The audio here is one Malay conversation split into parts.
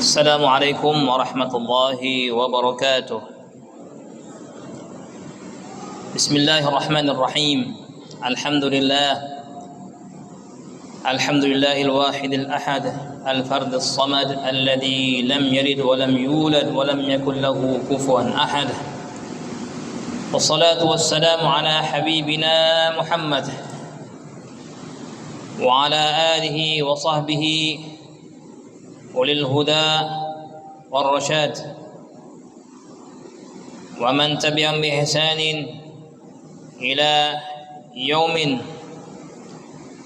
السلام عليكم ورحمة الله وبركاته. بسم الله الرحمن الرحيم. الحمد لله الواحد الأحد الفرد الصمد الذي لم يلد ولم يولد ولم يكن له كفوا أحد. والصلاة والسلام على حبيبنا محمد وعلى آله وصحبه أولي الهدى والرشاد ومن تبعهم بإحسان إلى يوم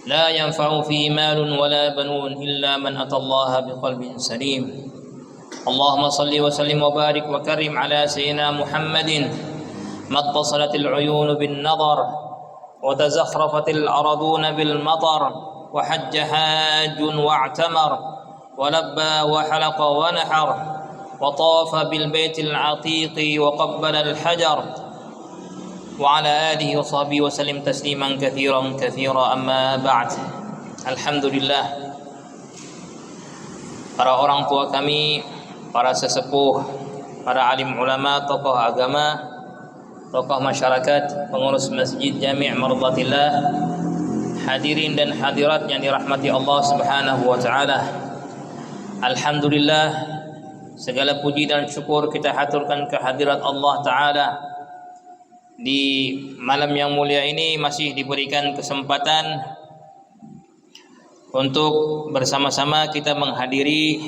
لا ينفع فيه مال ولا بنون إلا من أتى الله بقلب سليم. اللهم صل وسلم وبارك وكرم على سيدنا محمد ما اتصلت العيون بالنظر وتزخرفت الأرضون بالمطر وحج حاج واعتمر ولبى وحلق ونحر وطاف بالبيت العتيق وقبل الحجر وعلى آله وصحبه وسلم تسليما كثيرا أما بعد. Alhamdulillah, para orang tua kami, para sesepuh, para alim ulama, tokoh agama, tokoh masyarakat, pengurus masjid Jami' Mardatillah, hadirin dan hadirat yang dirahmati Allah Subhanahu wa taala. Alhamdulillah, segala puji dan syukur kita haturkan kehadirat Allah taala. Di malam yang mulia ini masih diberikan kesempatan untuk bersama-sama kita menghadiri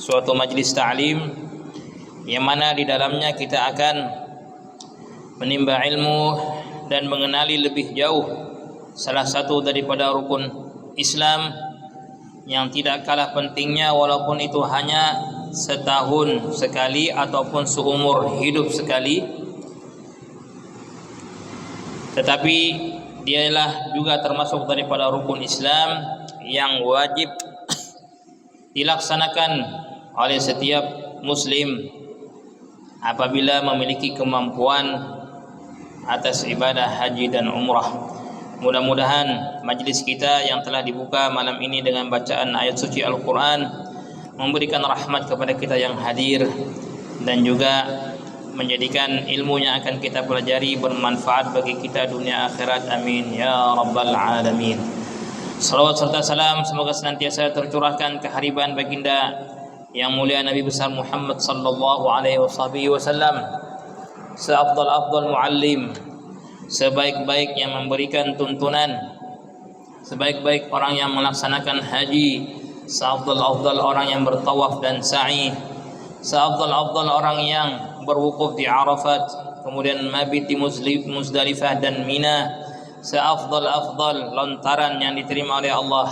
suatu majlis ta'lim yang mana di dalamnya kita akan menimba ilmu dan mengenali lebih jauh salah satu daripada rukun Islam yang tidak kalah pentingnya, walaupun itu hanya setahun sekali ataupun seumur hidup sekali, tetapi dialah juga termasuk daripada rukun Islam yang wajib dilaksanakan oleh setiap muslim apabila memiliki kemampuan atas ibadah haji dan umrah. Mudah-mudahan majlis kita yang telah dibuka malam ini dengan bacaan ayat suci Al-Quran memberikan rahmat kepada kita yang hadir dan juga menjadikan ilmu yang akan kita pelajari bermanfaat bagi kita dunia akhirat. Amin ya rabbal alamin. Salawat serta salam semoga senantiasa tercurahkan kehariban baginda yang mulia Nabi besar Muhammad sallallahu alaihi wasallam, seafdal muallim, sebaik-baik yang memberikan tuntunan, sebaik-baik orang yang melaksanakan haji, seafdal orang yang bertawaf dan sa'i, seafdal orang yang berwukuf di Arafat, kemudian mabit di Muzdalifah dan Mina, seafdal lontaran yang diterima oleh Allah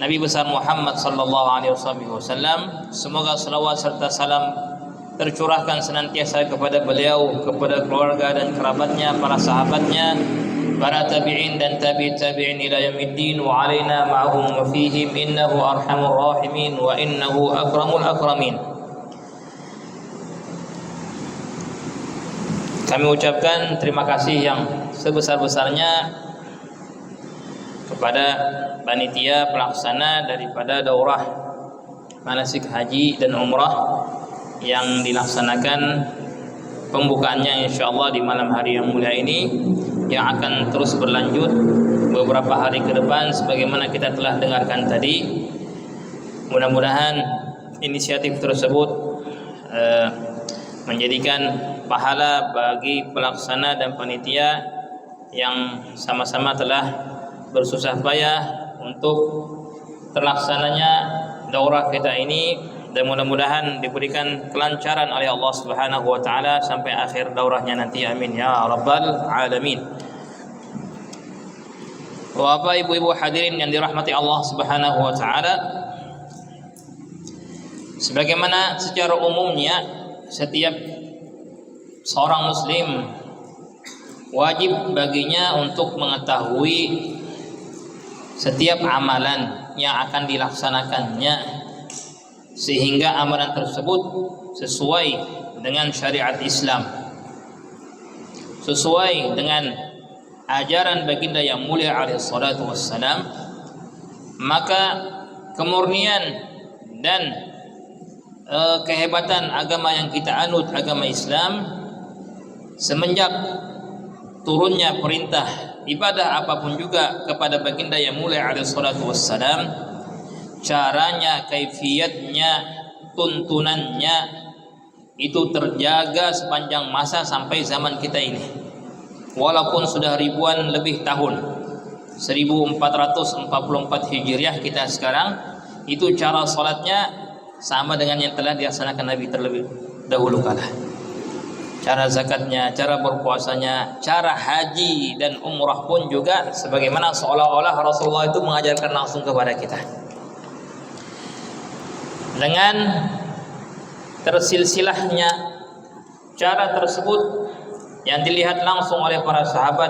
Nabi besar Muhammad sallallahu alaihi wasallam. Semoga selawat serta salam tercurahkan senantiasa kepada beliau, kepada keluarga dan kerabatnya, para sahabatnya, para tabi'in dan tabi'in ila yaumiddin wa alaina ma'hum wa fihim innahu arhamur rahimin wa innahu akramul akramin. Kami ucapkan terima kasih yang sebesar-besarnya kepada panitia pelaksana daripada daurah manasik haji dan umrah yang dilaksanakan pembukaannya insyaallah di malam hari yang mulia ini, yang akan terus berlanjut beberapa hari ke depan sebagaimana kita telah dengarkan tadi. Mudah-mudahan inisiatif tersebut menjadikan pahala bagi pelaksana dan panitia yang sama-sama telah bersusah payah untuk terlaksananya daurah kita ini, dan mudah-mudahan diberikan kelancaran oleh Allah Subhanahu wa taala sampai akhir daurahnya nanti. Amin ya rabbal alamin. Bapak ibu-ibu hadirin yang dirahmati Allah Subhanahu wa taala, sebagaimana secara umumnya setiap seorang muslim wajib baginya untuk mengetahui setiap amalan yang akan dilaksanakannya, sehingga amalan tersebut sesuai dengan syariat Islam, sesuai dengan ajaran baginda yang mulia alaihi salatu wassalam, maka kemurnian dan kehebatan agama yang kita anut, agama Islam, semenjak turunnya perintah ibadah apapun juga kepada baginda yang mulia alaihi salatu wassalam, caranya, kaifiyatnya, tuntunannya itu terjaga sepanjang masa sampai zaman kita ini. Walaupun sudah ribuan lebih tahun, 1444 Hijriah kita sekarang, itu cara salatnya sama dengan yang telah dilaksanakan Nabi terlebih dahulu kala. Cara zakatnya, cara berpuasanya, cara haji dan umrah pun juga sebagaimana seolah-olah Rasulullah itu mengajarkan langsung kepada kita. Dengan tersilsilahnya cara tersebut yang dilihat langsung oleh para sahabat,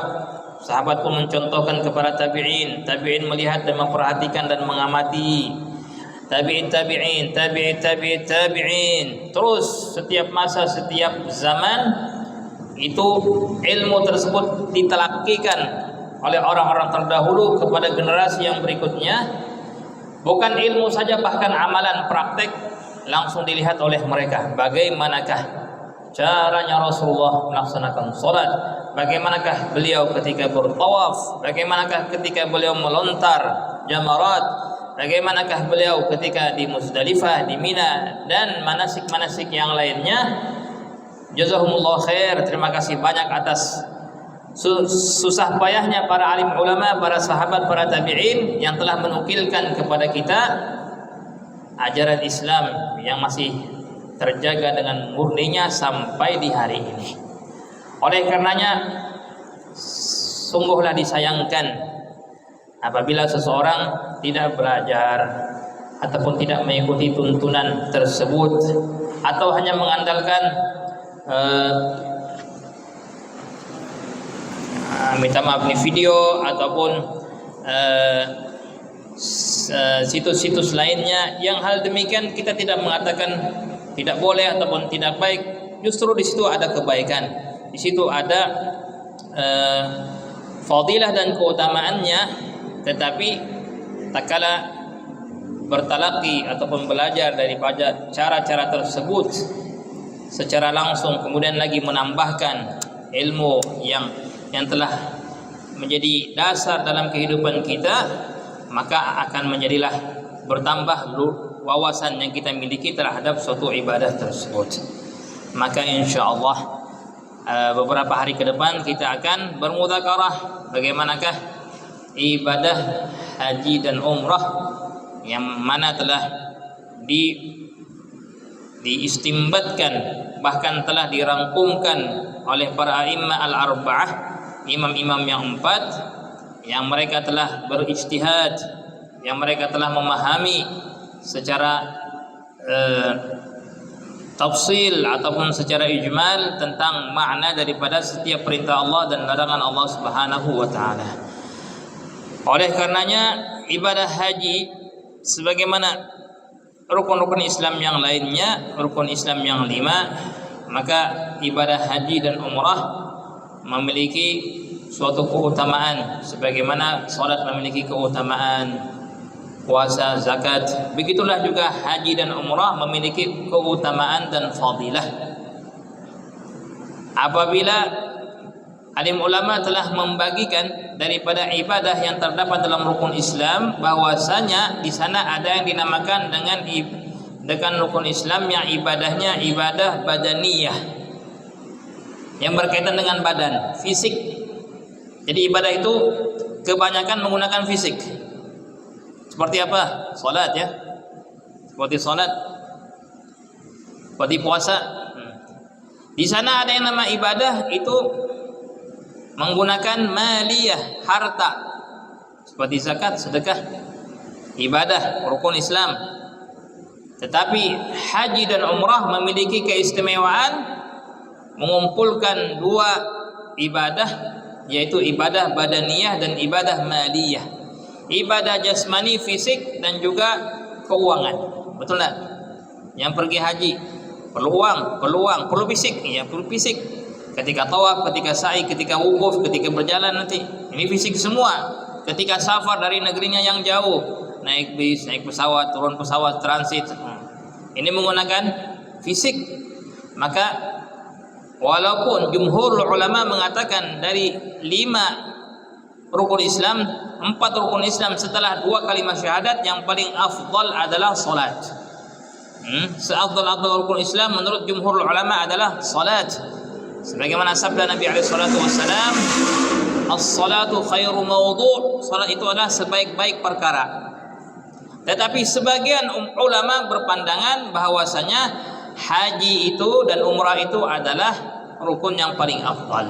sahabat pun mencontohkan kepada tabi'in, tabi'in melihat dan memperhatikan dan mengamati, tabi'in, terus setiap masa, setiap zaman itu ilmu tersebut ditelakikan oleh orang-orang terdahulu kepada generasi yang berikutnya. Bukan ilmu saja, bahkan amalan praktek langsung dilihat oleh mereka. Bagaimanakah caranya Rasulullah melaksanakan salat, bagaimanakah beliau ketika bertawaf, bagaimanakah ketika beliau melontar jamarat, bagaimanakah beliau ketika di Muzdalifah, di Mina, dan manasik-manasik yang lainnya. Jazakumullah khair, terima kasih banyak atas susah payahnya para alim ulama, para sahabat, para tabi'in yang telah menukilkan kepada kita ajaran Islam yang masih terjaga dengan murninya sampai di hari ini. Oleh karenanya sungguhlah disayangkan apabila seseorang tidak belajar ataupun tidak mengikuti tuntunan tersebut, atau hanya mengandalkan minta maaf nih video ataupun situs-situs lainnya, yang hal demikian kita tidak mengatakan tidak boleh ataupun tidak baik. Justru di situ ada kebaikan, di situ ada fadilah dan keutamaannya. Tetapi tak kala bertalaki ataupun belajar daripada cara-cara tersebut secara langsung, kemudian lagi menambahkan ilmu yang telah menjadi dasar dalam kehidupan kita, maka akan menjadilah bertambah wawasan yang kita miliki terhadap suatu ibadah tersebut. Maka insyaallah beberapa hari ke depan kita akan bermudzakarah bagaimanakah ibadah haji dan umrah yang mana telah diistimbatkan, bahkan telah dirangkumkan oleh para a'immah al-arba'ah, imam-imam yang 4, yang mereka telah berijtihad, yang mereka telah memahami secara tafsil ataupun secara ijmal tentang makna daripada setiap perintah Allah dan larangan Allah Subhanahu wa taala. Oleh karenanya ibadah haji sebagaimana rukun-rukun Islam yang lainnya, rukun Islam yang 5, maka ibadah haji dan umrah memiliki suatu keutamaan sebagaimana salat memiliki keutamaan, puasa, zakat, begitulah juga haji dan umrah memiliki keutamaan dan fadilah. Apabila alim ulama telah membagikan daripada ibadah yang terdapat dalam rukun Islam, bahwasanya di sana ada yang dinamakan dengan rukun Islam yang ibadahnya ibadah badaniyah, yang berkaitan dengan badan, fisik. Jadi ibadah itu kebanyakan menggunakan fisik. Seperti apa? Salat ya. Seperti salat. Seperti puasa. Di sana ada yang nama ibadah itu menggunakan maliyah, harta. Seperti zakat, sedekah, ibadah, rukun Islam. Tetapi haji dan umrah memiliki keistimewaan mengumpulkan dua ibadah, yaitu ibadah badaniyah dan ibadah maliyah. Ibadah jasmani, fisik, dan juga keuangan. Betul tak? Yang pergi haji perlu uang, perlu fisik, ya perlu fisik. Ketika tawaf, ketika sa'i, ketika wukuf, ketika berjalan nanti, ini fisik semua. Ketika safar dari negerinya yang jauh, naik bis, naik pesawat, turun pesawat, transit, Ini menggunakan fisik. Maka walaupun jumhur ulama mengatakan dari 5 rukun Islam, 4 rukun Islam setelah 2 kalimat syahadat, yang paling afdal adalah salat. Seafdal rukun Islam menurut jumhur ulama adalah salat. Sebagaimana sabda Nabi alaihi salatu wasallam, as-salatu khairu mawdu', salat itu adalah sebaik-baik perkara. Tetapi sebagian ulama berpandangan bahwasanya haji itu dan umrah itu adalah rukun yang paling afdal.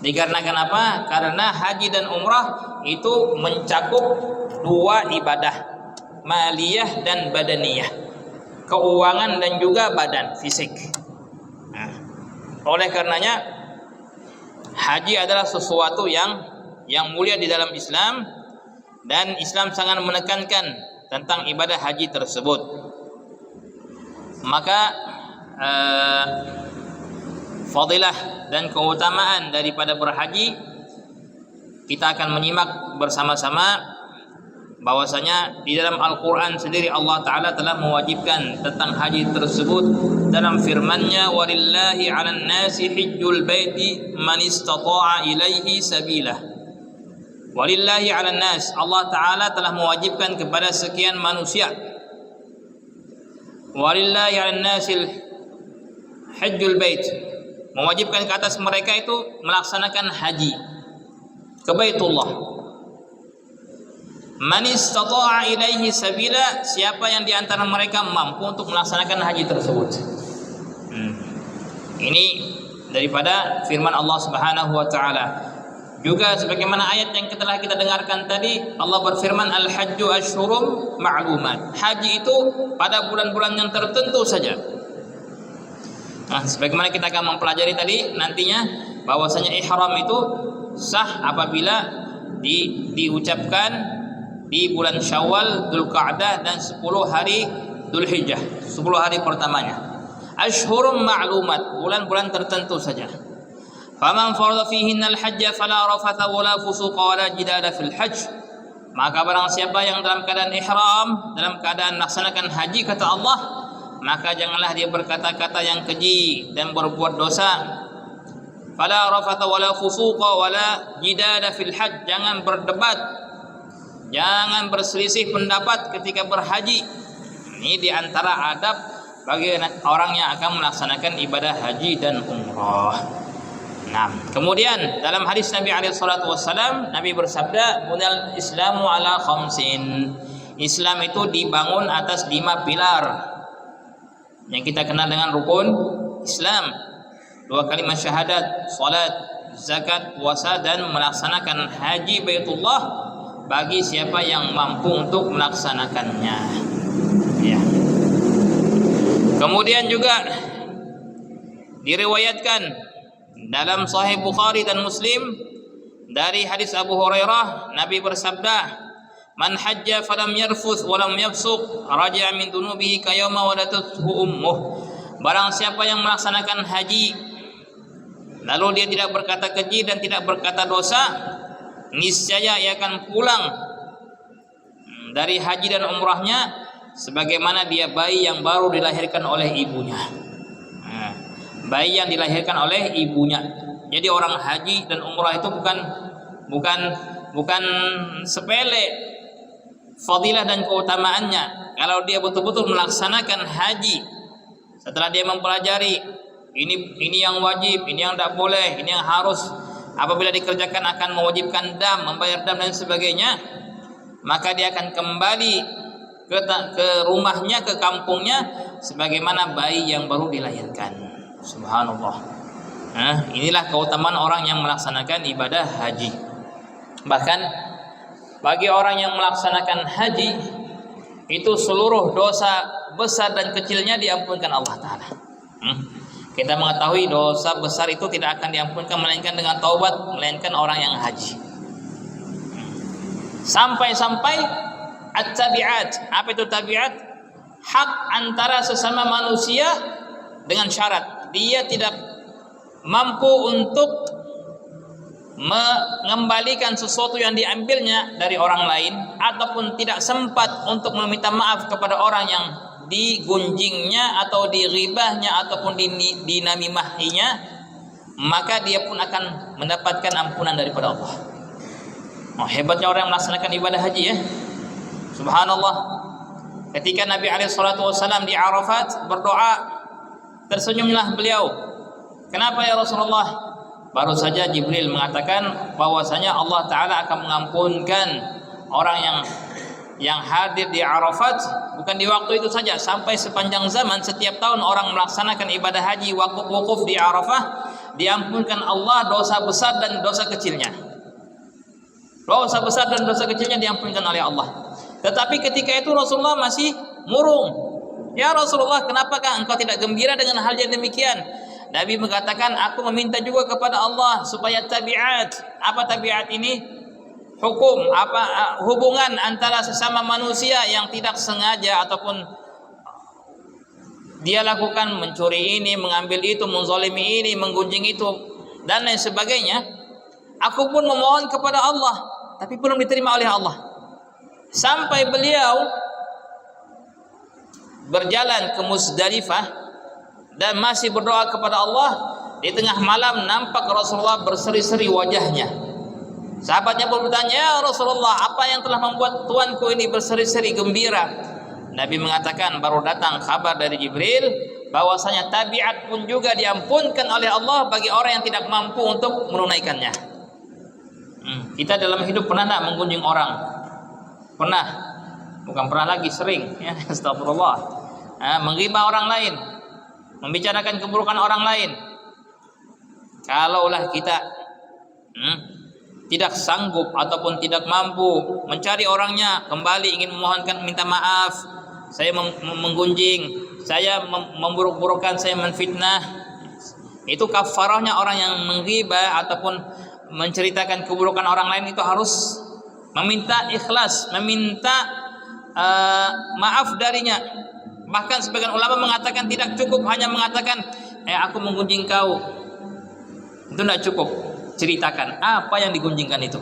Dikarenakan apa? Karena haji dan umrah itu mencakup 2 ibadah, maliyah dan badaniyah, keuangan dan juga badan, fisik. Oleh karenanya haji adalah sesuatu yang mulia di dalam Islam, dan Islam sangat menekankan tentang ibadah haji tersebut. Maka fadilah dan keutamaan daripada berhaji kita akan menyimak bersama-sama. Bahwasanya di dalam Al-Quran sendiri Allah Ta'ala telah mewajibkan tentang haji tersebut dalam firman-Nya, walillahi 'alan nasi hijjul baiti man istata'a ilaihi sabila. Walillahi 'alan nas, Allah Ta'ala telah mewajibkan kepada sekian manusia. Walillahi 'alan nasil hijjul bait, mewajibkan ke atas mereka itu melaksanakan haji ke Baitullah. Man istata'a ilaihi sabila, siapa yang di antara mereka mampu untuk melaksanakan haji tersebut. Ini daripada firman Allah Subhanahu wa taala. Juga sebagaimana ayat yang telah kita dengarkan tadi, Allah berfirman, al-hajju asyhurum ma'lumat. Haji itu pada bulan-bulan yang tertentu saja. Nah, sebagaimana kita akan mempelajari tadi nantinya, bahwasanya ihram itu sah apabila diucapkan di bulan Syawal, Dzulqa'dah dan 10 hari Dzulhijjah, 10 hari pertamanya. Asyhurum ma'lumat, bulan-bulan tertentu saja. Faman farada fihinnal hajja fala rafatha wala fusuqa wala jidala fil hajj. Maka barang siapa yang dalam keadaan ihram, dalam keadaan melaksanakan haji, kata Allah, maka janganlah dia berkata-kata yang keji dan berbuat dosa. Fala rafatha wala fusuqa wala jidala fil hajj, jangan berdebat, jangan berselisih pendapat ketika berhaji. Ini diantara adab bagi orang yang akan melaksanakan ibadah haji dan umrah. Nah, kemudian dalam hadis Nabi SAW, Nabi bersabda, bunal Islamu ala khamsin. Islam itu dibangun atas 5 pilar yang kita kenal dengan rukun Islam. 2 kalimat syahadat, salat, zakat, puasa, dan melaksanakan haji Baitullah bagi siapa yang mampu untuk melaksanakannya. Ya. Kemudian juga diriwayatkan dalam Sahih Bukhari dan Muslim dari hadis Abu Hurairah, Nabi bersabda, man hajja falam yarfuth walam yafsuq raja'a min dunubihi kayawma wadathu ummuh. Barang siapa yang melaksanakan haji lalu dia tidak berkata keji dan tidak berkata dosa, niscaya ia akan pulang dari haji dan umrahnya sebagaimana dia bayi yang baru dilahirkan oleh ibunya. Bayi yang dilahirkan oleh ibunya. Jadi orang haji dan umrah itu bukan sepele fadilah dan keutamaannya. Kalau dia betul-betul melaksanakan haji, setelah dia mempelajari ini yang wajib, ini yang tidak boleh, ini yang harus, apabila dikerjakan akan mewajibkan dam, membayar dam dan sebagainya, maka dia akan kembali ke rumahnya, ke kampungnya sebagaimana bayi yang baru dilahirkan. Subhanallah. Inilah keutamaan orang yang melaksanakan ibadah haji. Bahkan bagi orang yang melaksanakan haji itu seluruh dosa besar dan kecilnya diampunkan Allah Ta'ala. Kita mengetahui dosa besar itu tidak akan diampunkan melainkan dengan taubat, melainkan orang yang haji. Sampai-sampai at-tabi'at. Apa itu tabi'at? Hak antara sesama manusia dengan syarat dia tidak mampu untuk mengembalikan sesuatu yang diambilnya dari orang lain, ataupun tidak sempat untuk meminta maaf kepada orang yang digunjingnya atau dighibahnya ataupun dinamimahinya, maka dia pun akan mendapatkan ampunan daripada Allah. Oh, hebatnya orang yang melaksanakan ibadah haji ya. Subhanallah. Ketika Nabi SAW di Arafat berdoa, tersenyumlah beliau. Kenapa ya Rasulullah? Baru saja Jibril mengatakan bahwasanya Allah Ta'ala akan mengampunkan orang yang hadir di Arafat, bukan di waktu itu saja, sampai sepanjang zaman. Setiap tahun orang melaksanakan ibadah haji wukuf di Arafah, diampunkan Allah dosa besar dan dosa kecilnya. Dosa besar dan dosa kecilnya diampunkan oleh Allah. Tetapi ketika itu Rasulullah masih murung. Ya Rasulullah, kenapakah engkau tidak gembira dengan hal yang demikian? Nabi mengatakan, aku meminta juga kepada Allah supaya tabiat. Apa tabiat ini? Hukum, hubungan antara sesama manusia yang tidak sengaja ataupun dia lakukan, mencuri ini, mengambil itu, menzalimi ini, menggunjing itu, dan lain sebagainya. Aku pun memohon kepada Allah, tapi belum diterima oleh Allah. Sampai beliau berjalan ke Muzdalifah dan masih berdoa kepada Allah, di tengah malam nampak Rasulullah berseri-seri wajahnya. Sahabatnya pun bertanya, ya Rasulullah, apa yang telah membuat tuanku ini berseri-seri gembira? Nabi mengatakan, baru datang kabar dari Jibril bahwasanya tabiat pun juga diampunkan oleh Allah bagi orang yang tidak mampu untuk menunaikannya. Kita dalam hidup pernah tak mengunjung orang? Pernah, bukan pernah lagi, sering ya. Astagfirullah. Menghina orang lain, membicarakan keburukan orang lain. Kalaulah kita tidak sanggup ataupun tidak mampu mencari orangnya, kembali ingin memohonkan, minta maaf, saya menggunjing, saya memburuk-burukkan, saya menfitnah, itu kafarahnya orang yang menghibah ataupun menceritakan keburukan orang lain, itu harus meminta ikhlas, meminta maaf darinya. Bahkan sebagian ulama mengatakan tidak cukup hanya mengatakan aku menggunjing kau, itu tidak cukup. Ceritakan apa yang digunjingkan itu.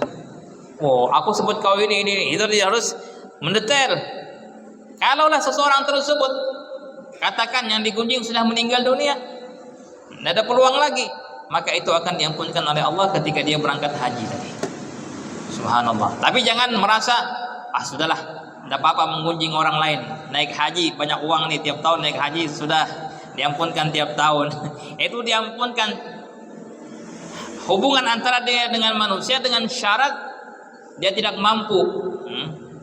Oh, aku sebut kau ini. Itu dia harus mendetail. Kalaulah seseorang tersebut, katakan yang digunjing sudah meninggal dunia, tidak ada peluang lagi, maka itu akan diampunkan oleh Allah ketika dia berangkat haji tadi. Subhanallah. Tapi jangan merasa sudahlah, tidak apa-apa menggunjing orang lain. Naik haji banyak uang nih, tiap tahun naik haji sudah diampunkan tiap tahun. Itu diampunkan. Hubungan antara dia dengan manusia dengan syarat dia tidak mampu,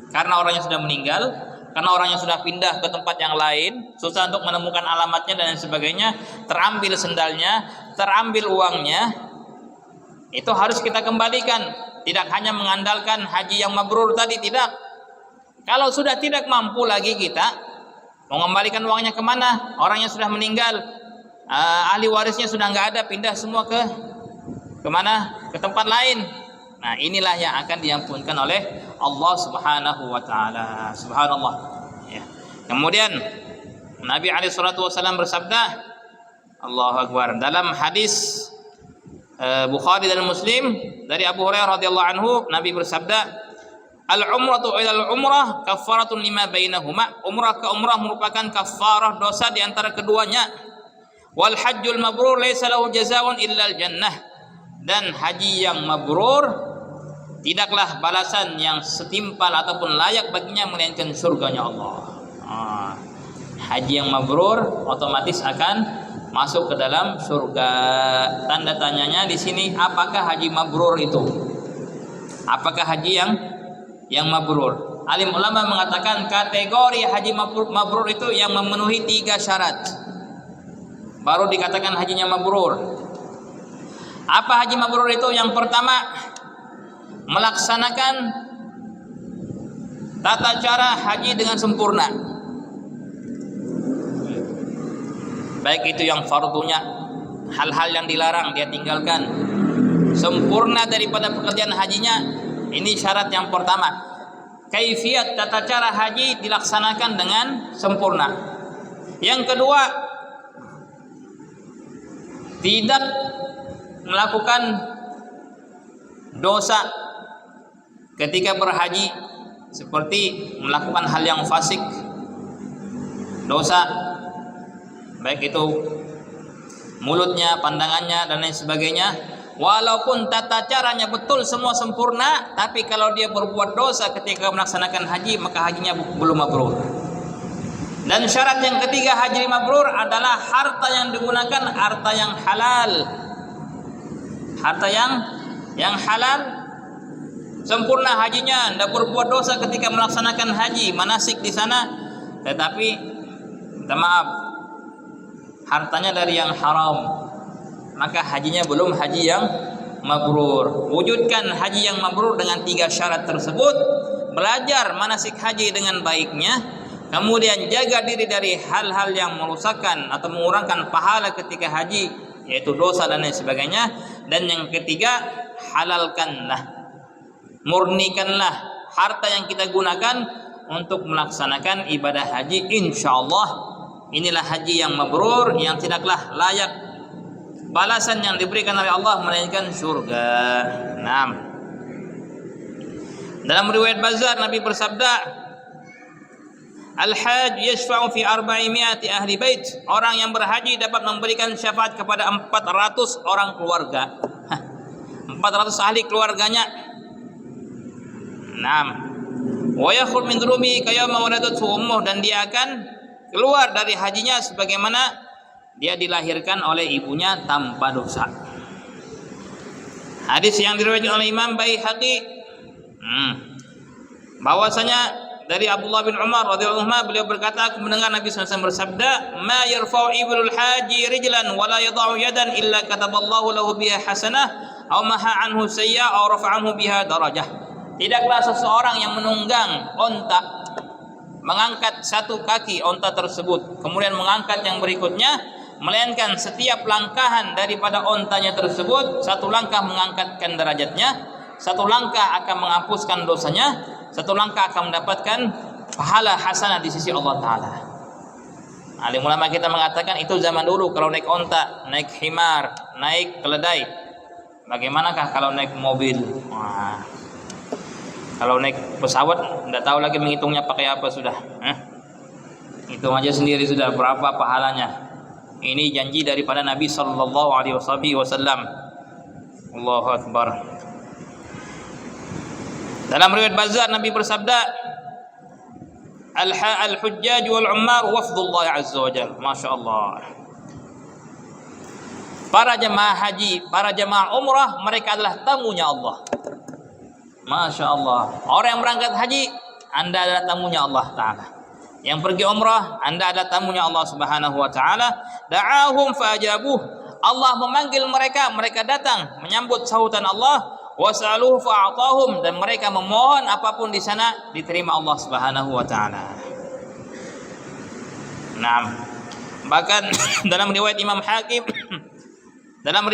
karena orangnya sudah meninggal, karena orangnya sudah pindah ke tempat yang lain, susah untuk menemukan alamatnya dan lain sebagainya, terambil sendalnya, terambil uangnya, itu harus kita kembalikan. Tidak hanya mengandalkan haji yang mabrur tadi, tidak. Kalau sudah tidak mampu lagi kita mengembalikan uangnya kemana? Orangnya sudah meninggal, ahli warisnya sudah nggak ada, pindah semua kemana? Ke tempat lain. Nah, inilah yang akan diampunkan oleh Allah Subhanahu wa taala. Subhanallah. Ya. Kemudian Nabi alaihi salatu wasallam bersabda, Allahu akbar, dalam hadis Bukhari dan Muslim dari Abu Hurairah radhiyallahu anhu, Nabi bersabda, al-umratu ila al-umrah kafaratun lima bainahuma. Umrah ke umrah merupakan kafarah dosa di antara keduanya. Wal hajjul mabrur laisa lahu jazaa'un illa al-jannah. Dan haji yang mabrur tidaklah balasan yang setimpal ataupun layak baginya melainkan surganya Allah. Haji yang mabrur otomatis akan masuk ke dalam surga. Tanda tanyanya di sini, apakah haji mabrur itu? Apakah haji yang mabrur? Alim ulama mengatakan kategori haji mabrur itu yang memenuhi 3 syarat baru dikatakan hajinya mabrur. Apa haji mabrur itu? Yang pertama, melaksanakan tata cara haji dengan sempurna, baik itu yang fardunya, hal-hal yang dilarang dia tinggalkan, sempurna daripada pekerjaan hajinya. Ini syarat yang pertama. Kaifiyat tata cara haji dilaksanakan dengan sempurna. Yang kedua, tidak melakukan dosa ketika berhaji, seperti melakukan hal yang fasik, dosa, baik itu mulutnya, pandangannya dan lain sebagainya. Walaupun tata caranya betul semua sempurna, tapi kalau dia berbuat dosa ketika melaksanakan haji, maka hajinya belum mabrur. Dan syarat yang ketiga haji mabrur adalah harta yang digunakan harta yang halal. Harta yang halal, sempurna hajinya, tidak berbuat dosa ketika melaksanakan haji, manasik di sana, tetapi minta maaf, hartanya dari yang haram, maka hajinya belum haji yang mabrur. Wujudkan haji yang mabrur dengan 3 syarat tersebut. Belajar manasik haji dengan baiknya, kemudian jaga diri dari hal-hal yang merusakkan atau mengurangkan pahala ketika haji, yaitu dosa dan lain sebagainya. Dan yang ketiga, halalkanlah, murnikanlah harta yang kita gunakan untuk melaksanakan ibadah haji. Insyaallah inilah haji yang mabrur, yang tidaklah layak balasan yang diberikan oleh Allah melainkan surga. 6. Dalam riwayat Bazzar Nabi bersabda, Al-hajj yashfa'u fi 400 ahli bait. Orang yang berhaji dapat memberikan syafaat kepada 400 orang keluarga. 400 ahli keluarganya. 6. Wa yakhruj min durumi kayama waladathu ummuh, dan dia akan keluar dari hajinya sebagaimana dia dilahirkan oleh ibunya tanpa dosa. Hadis yang diriwayatkan oleh Imam Baihaqi, bahwasanya dari Abdullah bin Umar radhiyallahu anhu, beliau berkata, aku mendengar Nabi SAW bersabda, ma yarfa'u ibrul haji rijlan wa la yada'u yadan illa kataballahu lahu biha hasanah aw maha anhu sayya aw rafa'anhu biha darajah. Tidaklah seseorang yang menunggang onta, mengangkat satu kaki onta tersebut, kemudian mengangkat yang berikutnya, melainkan setiap langkahan daripada ontanya tersebut, satu langkah mengangkatkan derajatnya, satu langkah akan menghapuskan dosanya, satu langkah akan mendapatkan pahala hasanah di sisi Allah Ta'ala. Alim ulama kita mengatakan itu zaman dulu kalau naik onta, naik himar, naik keledai. Bagaimanakah kalau naik mobil? Wah, kalau naik pesawat tidak tahu lagi menghitungnya pakai apa sudah. Hitung aja sendiri sudah berapa pahalanya. Ini janji daripada Nabi sallallahu alaihi wasallam. Allahu akbar. Dalam riwayat Bazzar Nabi bersabda, al-hujjaj wal ummar wafdullah azza wajalla. Masyaallah. Para jemaah haji, para jemaah umrah, mereka adalah tamunya Allah. Masya Allah. Orang yang berangkat haji, Anda adalah tamunya Allah Ta'ala. Yang pergi umrah, Anda adalah tamunya Allah Subhanahu wa Ta'ala. Da'ahum fa'ajabuh. Allah memanggil mereka, mereka datang menyambut sahutan Allah. Was'aluhu fa'atahum, dan mereka memohon apapun di sana diterima Allah Subhanahu wa Ta'ala. Nah, bahkan dalam riwayat Imam Hakim, dalam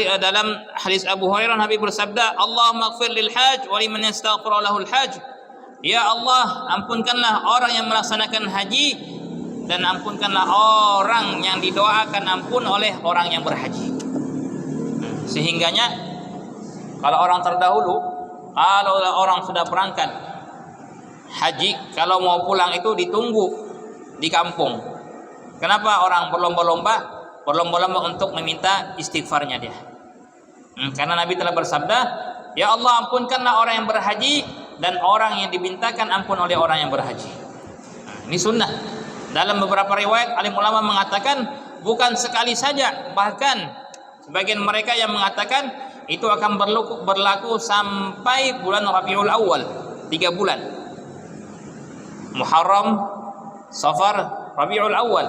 hadis Abu Hurairah, Nabi bersabda, Allahumma ighfir lil hajj wa liman yastaghfiru lahul hajj. Ya Allah, ampunkanlah orang yang melaksanakan haji, dan ampunkanlah orang yang didoakan ampun oleh orang yang berhaji. Sehingganya kalau orang terdahulu, kalau orang sudah berangkat haji, kalau mau pulang itu ditunggu di kampung. Kenapa orang berlomba-lomba untuk meminta istighfarnya dia? Karena Nabi telah bersabda, ya Allah, ampunkanlah orang yang berhaji dan orang yang dimintakan ampun oleh orang yang berhaji. Ini sunnah. Dalam beberapa riwayat alim ulama mengatakan bukan sekali saja, bahkan sebagian mereka yang mengatakan itu akan berlaku sampai bulan Rabiul Awal, 3 bulan. Muharram, Safar, Rabiul Awal.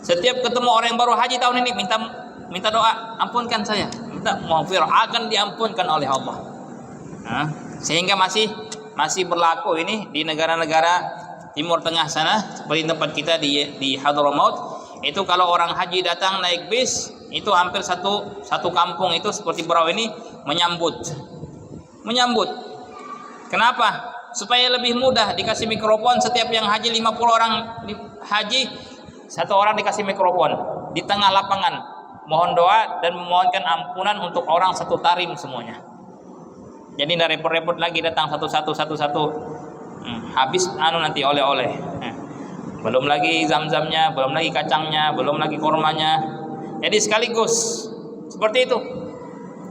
Setiap ketemu orang yang baru haji tahun ini, minta doa, ampunkan saya, minta maghfirah, akan diampunkan oleh Allah. Sehingga masih berlaku ini di negara-negara Timur Tengah sana, seperti tempat kita di Hadramaut. Itu kalau orang haji datang naik bis, itu hampir satu kampung itu seperti Berau ini menyambut. Kenapa? Supaya lebih mudah, dikasih mikrofon. Setiap yang haji 50 orang haji, 1 orang dikasih mikrofon di tengah lapangan, mohon doa dan memohonkan ampunan untuk orang 1 tarim semuanya. Jadi tidak repot-repot lagi datang satu-satu. Habis nanti oleh-oleh. belum lagi zam-zamnya, belum lagi kacangnya, belum lagi kormanya. Jadi sekaligus seperti itu.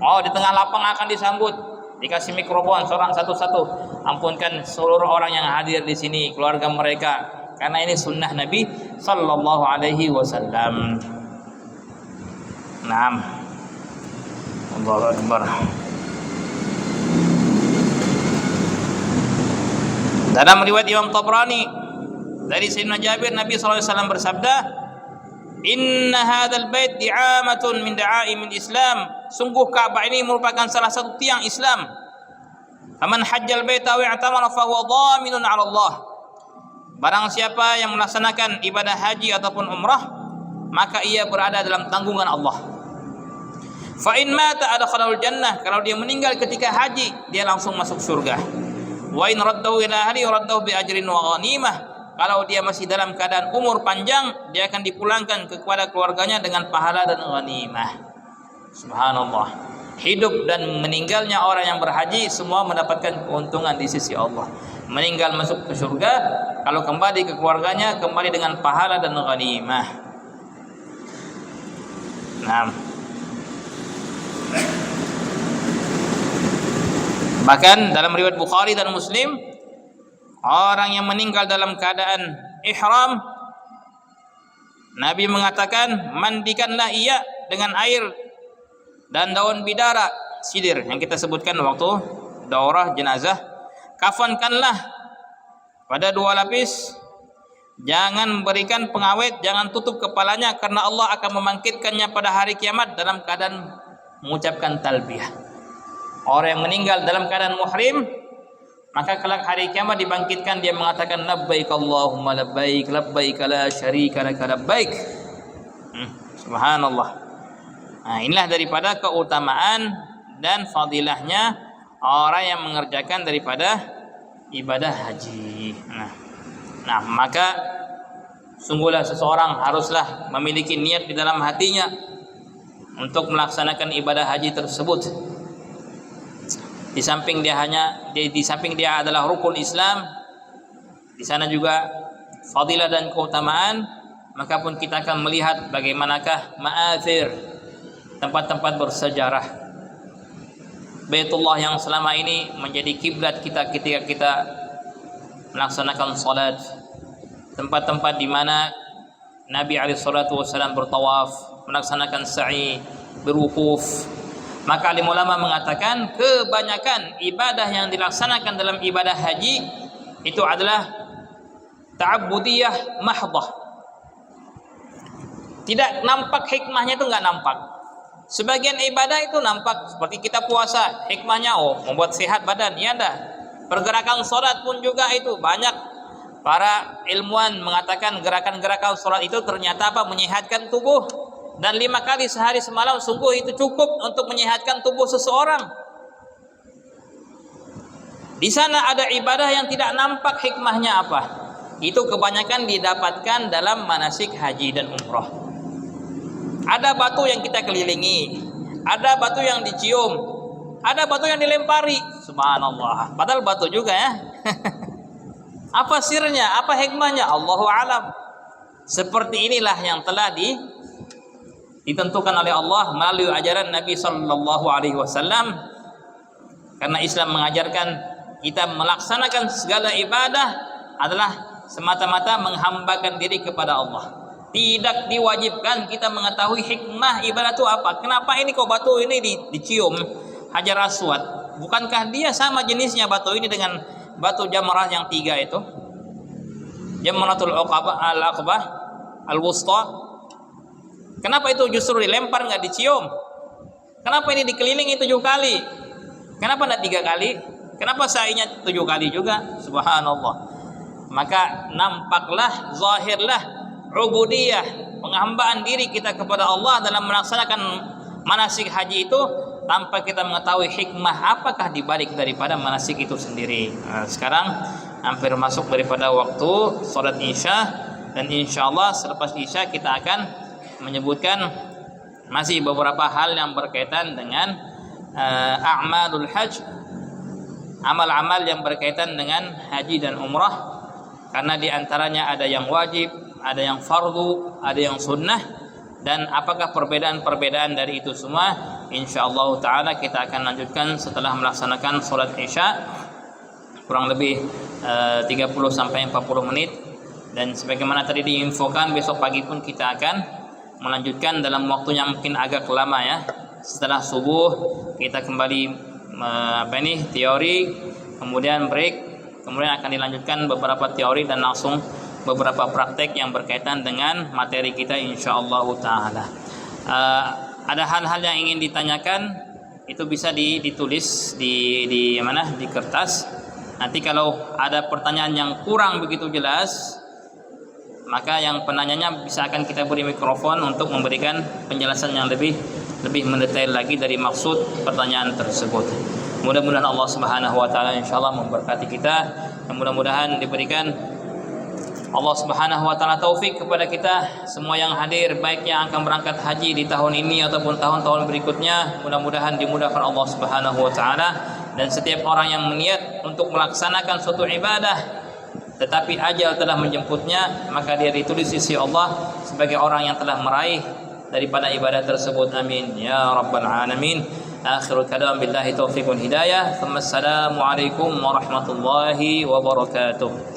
Oh, di tengah lapang akan disambut, dikasih mikrofon seorang satu-satu. Ampunkan seluruh orang yang hadir di sini, keluarga mereka, karena ini sunnah Nabi sallallahu alaihi wasallam. Naam. Allahu akbar. Dalam riwayat Imam Tabrani dari Sayyidina Jabir, Nabi sallallahu alaihi wasallam bersabda, "Inna hadzal bait di'amatun min da'aimil Islam." Sungguh Ka'bah ini merupakan salah satu tiang Islam. Faman hajjal baita wa i'tamara fa huwa dhaminun 'ala Allah. Barang siapa yang melaksanakan ibadah haji ataupun umrah, maka ia berada dalam tanggungan Allah. Fa in mata adkhalahul jannah. Kalau dia meninggal ketika haji, dia langsung masuk surga. Wa in raddahu ila ahli raddahu bi ajrin wa ghanimah. Kalau dia masih dalam keadaan umur panjang, dia akan dipulangkan kepada keluarganya dengan pahala dan ghanimah. Subhanallah. Hidup dan meninggalnya orang yang berhaji semua mendapatkan keuntungan di sisi Allah. Meninggal masuk ke surga, kalau kembali ke keluarganya kembali dengan pahala dan ghanimah. Nah, bahkan dalam riwayat Bukhari dan Muslim, orang yang meninggal dalam keadaan ihram, Nabi mengatakan, mandikanlah ia dengan air dan daun bidara, sidir yang kita sebutkan waktu daurah jenazah. Kafankanlah pada 2 lapis, jangan berikan pengawet, jangan tutup kepalanya, karena Allah akan membangkitkannya pada hari kiamat dalam keadaan mengucapkan talbiyah. Orang yang meninggal dalam keadaan muhrim, maka kelak hari kiamat dibangkitkan, dia mengatakan labbaik Allahumma labbaik, labbaik la syarika laka labbaik. Subhanallah. Nah, inilah daripada keutamaan dan fadilahnya orang yang mengerjakan daripada ibadah haji. Nah, maka sungguhlah seseorang haruslah memiliki niat di dalam hatinya untuk melaksanakan ibadah haji tersebut. Di samping dia adalah rukun Islam, di sana juga fadilah dan keutamaan, maka pun kita akan melihat bagaimanakah ma'athir, tempat-tempat bersejarah Baitullah yang selama ini menjadi kiblat kita ketika kita melaksanakan salat, tempat-tempat di mana Nabi alaihi salatu wasallam bertawaf, melaksanakan sa'i, berwukuf. Maka alim ulama mengatakan kebanyakan ibadah yang dilaksanakan dalam ibadah haji itu adalah ta'abbudiyah mahdhah. Tidak nampak hikmahnya, itu enggak nampak. Sebagian ibadah itu nampak, seperti kita puasa, hikmahnya membuat sehat badan, ya dah. Pergerakan salat pun juga itu banyak para ilmuwan mengatakan gerakan-gerakan salat itu ternyata menyehatkan tubuh. Dan 5 kali sehari semalam sungguh itu cukup untuk menyehatkan tubuh seseorang. Di sana ada ibadah yang tidak nampak hikmahnya apa. Itu kebanyakan didapatkan dalam manasik haji dan umrah. Ada batu yang kita kelilingi, ada batu yang dicium, ada batu yang dilempari. Subhanallah. Padahal batu juga ya. Apa sirnya? Apa hikmahnya? Allahu a'lam. Seperti inilah yang telah ditentukan oleh Allah melalui ajaran Nabi sallallahu alaihi wasallam. Karena Islam mengajarkan kita melaksanakan segala ibadah adalah semata-mata menghambakan diri kepada Allah. Tidak diwajibkan kita mengetahui hikmah ibadah itu apa. Kenapa ini kok batu ini dicium Hajar Aswad? Bukankah dia sama jenisnya batu ini dengan batu jamrah yang 3 itu? Jamratul Aqabah Al-Wusta. Kenapa itu justru dilempar, nggak dicium? Kenapa ini dikelilingi 7 kali? Kenapa tidak 3 kali? Kenapa sa'inya 7 kali juga? Subhanallah. Maka nampaklah, zahirlah ubudiyah, penghambaan diri kita kepada Allah dalam melaksanakan manasik haji itu tanpa kita mengetahui hikmah apakah dibalik daripada manasik itu sendiri. Nah, sekarang hampir masuk daripada waktu salat Isya, dan insyaallah selepas Isya kita akan menyebutkan masih beberapa hal yang berkaitan dengan a'malul hajj, amal-amal yang berkaitan dengan haji dan umrah. karena di antaranya ada yang wajib, ada yang fardu, ada yang sunnah. Dan apakah perbedaan-perbedaan dari itu semua? Insyaallah taala kita akan lanjutkan setelah melaksanakan salat Isya, kurang lebih 30 sampai 40 menit. Dan sebagaimana tadi diinfokan, besok pagi pun kita akan melanjutkan dalam waktu yang mungkin agak lama ya. Setelah subuh kita kembali teori, kemudian break, kemudian akan dilanjutkan beberapa teori dan langsung beberapa praktek yang berkaitan dengan materi kita insyaallah taala. Ada hal-hal yang ingin ditanyakan, itu bisa ditulis di mana, di kertas. Nanti kalau ada pertanyaan yang kurang begitu jelas, maka yang penanyanya bisa akan kita beri mikrofon untuk memberikan penjelasan yang lebih mendetail lagi dari maksud pertanyaan tersebut. Mudah-mudahan Allah Subhanahu wa taala insyaallah memberkati kita, dan mudah-mudahan diberikan Allah Subhanahu wa taala taufik kepada kita semua yang hadir, baik yang akan berangkat haji di tahun ini ataupun tahun-tahun berikutnya. Mudah-mudahan dimudahkan Allah Subhanahu wa taala, dan setiap orang yang berniat untuk melaksanakan suatu ibadah tetapi ajal telah menjemputnya, maka dia ditulis di sisi Allah sebagai orang yang telah meraih daripada ibadah tersebut. Amin ya rabbal alamin. Akhirul kalam billahi taufiq wal hidayah. Assalamualaikum warahmatullahi wabarakatuh.